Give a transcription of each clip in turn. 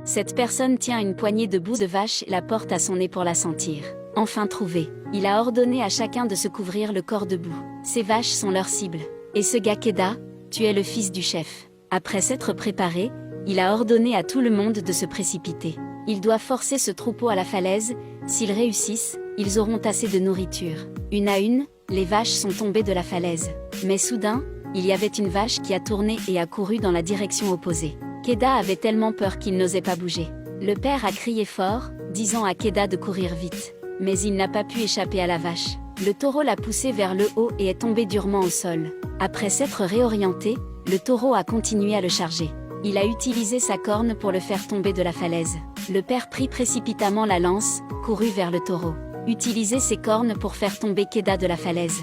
Cette personne tient une poignée de boue de vache et la porte à son nez pour la sentir. Enfin trouvé, il a ordonné à chacun de se couvrir le corps de boue. Ces vaches sont leur cible. Et ce gars Keda, tu es le fils du chef. Après s'être préparé, il a ordonné à tout le monde de se précipiter. Il doit forcer ce troupeau à la falaise. S'ils réussissent, ils auront assez de nourriture. Une à une, les vaches sont tombées de la falaise. Mais soudain, il y avait une vache qui a tourné et a couru dans la direction opposée. Keda avait tellement peur qu'il n'osait pas bouger. Le père a crié fort, disant à Keda de courir vite. Mais il n'a pas pu échapper à la vache. Le taureau l'a poussé vers le haut et est tombé durement au sol. Après s'être réorienté, le taureau a continué à le charger. Il a utilisé sa corne pour le faire tomber de la falaise. Le père prit précipitamment la lance, courut vers le taureau. Utilisez ses cornes pour faire tomber Keda de la falaise.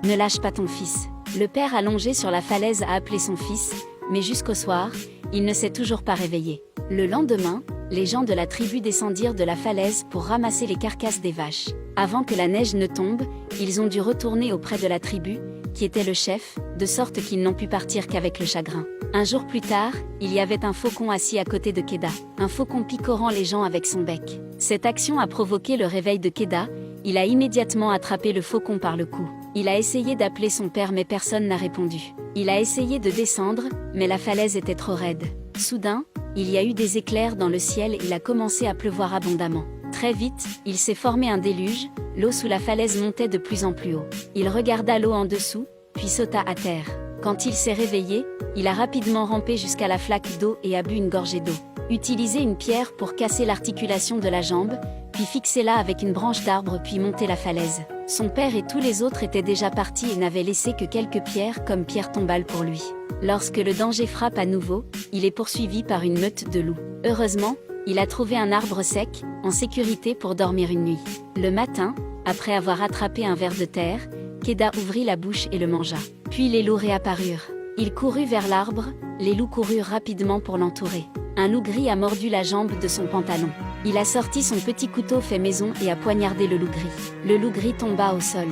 Ne lâche pas ton fils. Le père allongé sur la falaise a appelé son fils, mais jusqu'au soir, il ne s'est toujours pas réveillé. Le lendemain, les gens de la tribu descendirent de la falaise pour ramasser les carcasses des vaches. Avant que la neige ne tombe, ils ont dû retourner auprès de la tribu, qui était le chef, de sorte qu'ils n'ont pu partir qu'avec le chagrin. Un jour plus tard, il y avait un faucon assis à côté de Keda, un faucon picorant les gens avec son bec. Cette action a provoqué le réveil de Keda, il a immédiatement attrapé le faucon par le cou. Il a essayé d'appeler son père mais personne n'a répondu. Il a essayé de descendre, mais la falaise était trop raide. Soudain, il y a eu des éclairs dans le ciel et il a commencé à pleuvoir abondamment. Très vite, il s'est formé un déluge, l'eau sous la falaise montait de plus en plus haut. Il regarda l'eau en dessous, puis sauta à terre. Quand il s'est réveillé, il a rapidement rampé jusqu'à la flaque d'eau et a bu une gorgée d'eau. Utilisez une pierre pour casser l'articulation de la jambe, puis fixez-la avec une branche d'arbre puis montez la falaise. Son père et tous les autres étaient déjà partis et n'avaient laissé que quelques pierres comme pierre tombale pour lui. Lorsque le danger frappe à nouveau, il est poursuivi par une meute de loups. Heureusement, il a trouvé un arbre sec, en sécurité pour dormir une nuit. Le matin, après avoir attrapé un ver de terre, Keda ouvrit la bouche et le mangea. Puis les loups réapparurent. Il courut vers l'arbre, les loups coururent rapidement pour l'entourer. Un loup gris a mordu la jambe de son pantalon. Il a sorti son petit couteau fait maison et a poignardé le loup gris. Le loup gris tomba au sol.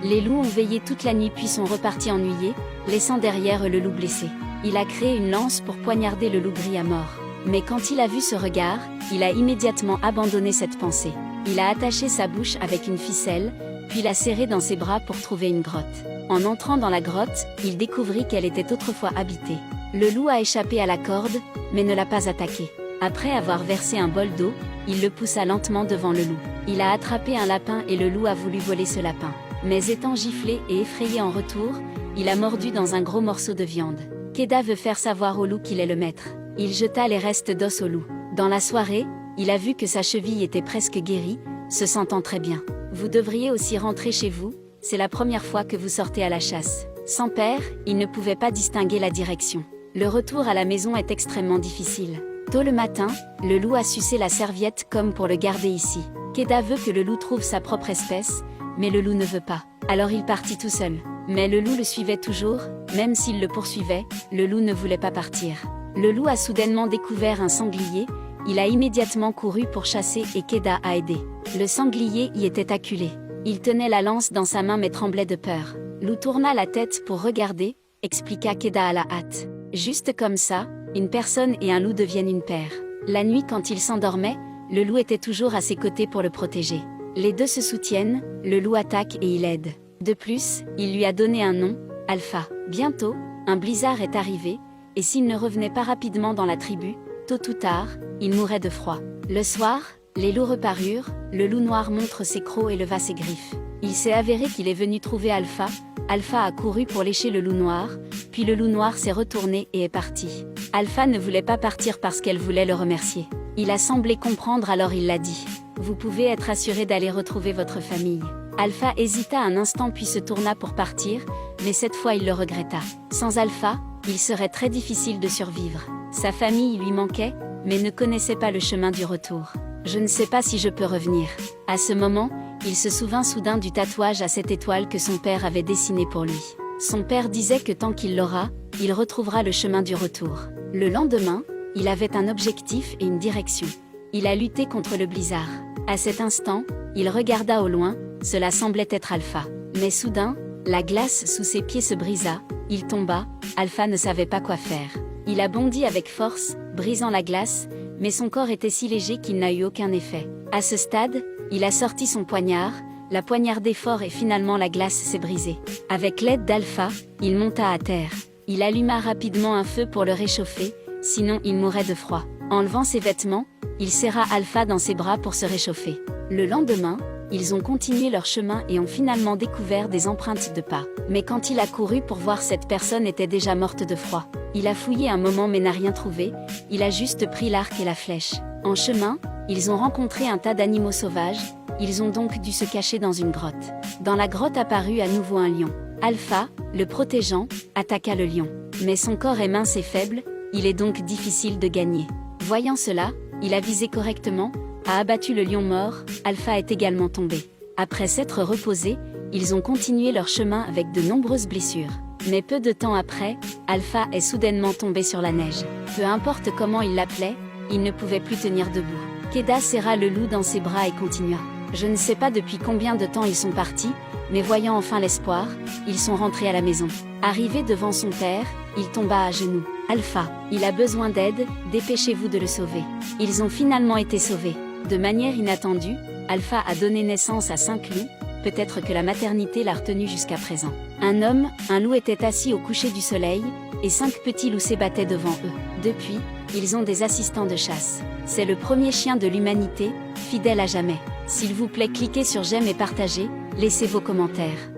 Les loups ont veillé toute la nuit puis sont repartis ennuyés, laissant derrière le loup blessé. Il a créé une lance pour poignarder le loup gris à mort. Mais quand il a vu ce regard, il a immédiatement abandonné cette pensée. Il a attaché sa bouche avec une ficelle, puis l'a serrée dans ses bras pour trouver une grotte. En entrant dans la grotte, il découvrit qu'elle était autrefois habitée. Le loup a échappé à la corde, mais ne l'a pas attaqué. Après avoir versé un bol d'eau, il le poussa lentement devant le loup. Il a attrapé un lapin et le loup a voulu voler ce lapin. Mais étant giflé et effrayé en retour, il a mordu dans un gros morceau de viande. Keda veut faire savoir au loup qu'il est le maître. Il jeta les restes d'os au loup. Dans la soirée, il a vu que sa cheville était presque guérie, se sentant très bien. Vous devriez aussi rentrer chez vous, c'est la première fois que vous sortez à la chasse. Sans père, il ne pouvait pas distinguer la direction. Le retour à la maison est extrêmement difficile. Tôt le matin, le loup a sucé la serviette comme pour le garder ici. Keda veut que le loup trouve sa propre espèce, mais le loup ne veut pas. Alors il partit tout seul. Mais le loup le suivait toujours, même s'il le poursuivait, le loup ne voulait pas partir. Le loup a soudainement découvert un sanglier, il a immédiatement couru pour chasser et Keda a aidé. Le sanglier y était acculé. Il tenait la lance dans sa main mais tremblait de peur. Loup tourna la tête pour regarder, expliqua Keda à la hâte. Juste comme ça, une personne et un loup deviennent une paire. La nuit quand il s'endormait, le loup était toujours à ses côtés pour le protéger. Les deux se soutiennent, le loup attaque et il aide. De plus, il lui a donné un nom, Alpha. Bientôt, un blizzard est arrivé, et s'il ne revenait pas rapidement dans la tribu, tôt ou tard, il mourrait de froid. Le soir, les loups reparurent, le loup noir montre ses crocs et leva ses griffes. Il s'est avéré qu'il est venu trouver Alpha. Alpha a couru pour lécher le loup noir, puis le loup noir s'est retourné et est parti. Alpha ne voulait pas partir parce qu'elle voulait le remercier. Il a semblé comprendre alors il l'a dit. Vous pouvez être assuré d'aller retrouver votre famille. Alpha hésita un instant puis se tourna pour partir, mais cette fois il le regretta. Sans Alpha, il serait très difficile de survivre. Sa famille lui manquait, mais ne connaissait pas le chemin du retour. Je ne sais pas si je peux revenir. À ce moment, il se souvint soudain du tatouage à 7 étoiles que son père avait dessiné pour lui. Son père disait que tant qu'il l'aura, il retrouvera le chemin du retour. Le lendemain, il avait un objectif et une direction. Il a lutté contre le blizzard. À cet instant, il regarda au loin, cela semblait être Alpha. Mais soudain, la glace sous ses pieds se brisa, il tomba, Alpha ne savait pas quoi faire. Il a bondi avec force, brisant la glace, mais son corps était si léger qu'il n'a eu aucun effet. À ce stade, il a sorti son poignard, l'a poignardé fort et finalement la glace s'est brisée. Avec l'aide d'Alpha, il monta à terre. Il alluma rapidement un feu pour le réchauffer, sinon il mourrait de froid. Enlevant ses vêtements, il serra Alpha dans ses bras pour se réchauffer. Le lendemain, ils ont continué leur chemin et ont finalement découvert des empreintes de pas. Mais quand il a couru pour voir, cette personne était déjà morte de froid. Il a fouillé un moment mais n'a rien trouvé, il a juste pris l'arc et la flèche. En chemin, ils ont rencontré un tas d'animaux sauvages, ils ont donc dû se cacher dans une grotte. Dans la grotte apparut à nouveau un lion. Alpha, le protégeant, attaqua le lion. Mais son corps est mince et faible, il est donc difficile de gagner. Voyant cela, il a visé correctement, a abattu le lion mort, Alpha est également tombé. Après s'être reposés, ils ont continué leur chemin avec de nombreuses blessures. Mais peu de temps après, Alpha est soudainement tombé sur la neige. Peu importe comment il l'appelait, il ne pouvait plus tenir debout. Keda serra le loup dans ses bras et continua. Je ne sais pas depuis combien de temps ils sont partis, mais voyant enfin l'espoir, ils sont rentrés à la maison. Arrivé devant son père, il tomba à genoux. Alpha, il a besoin d'aide, dépêchez-vous de le sauver. Ils ont finalement été sauvés. De manière inattendue, Alpha a donné naissance à 5 loups, peut-être que la maternité l'a retenu jusqu'à présent. Un homme, un loup était assis au coucher du soleil, et 5 petits loups s'ébattaient devant eux. Depuis, ils ont des assistants de chasse. C'est le premier chien de l'humanité, fidèle à jamais. S'il vous plaît, cliquez sur j'aime et partagez, laissez vos commentaires.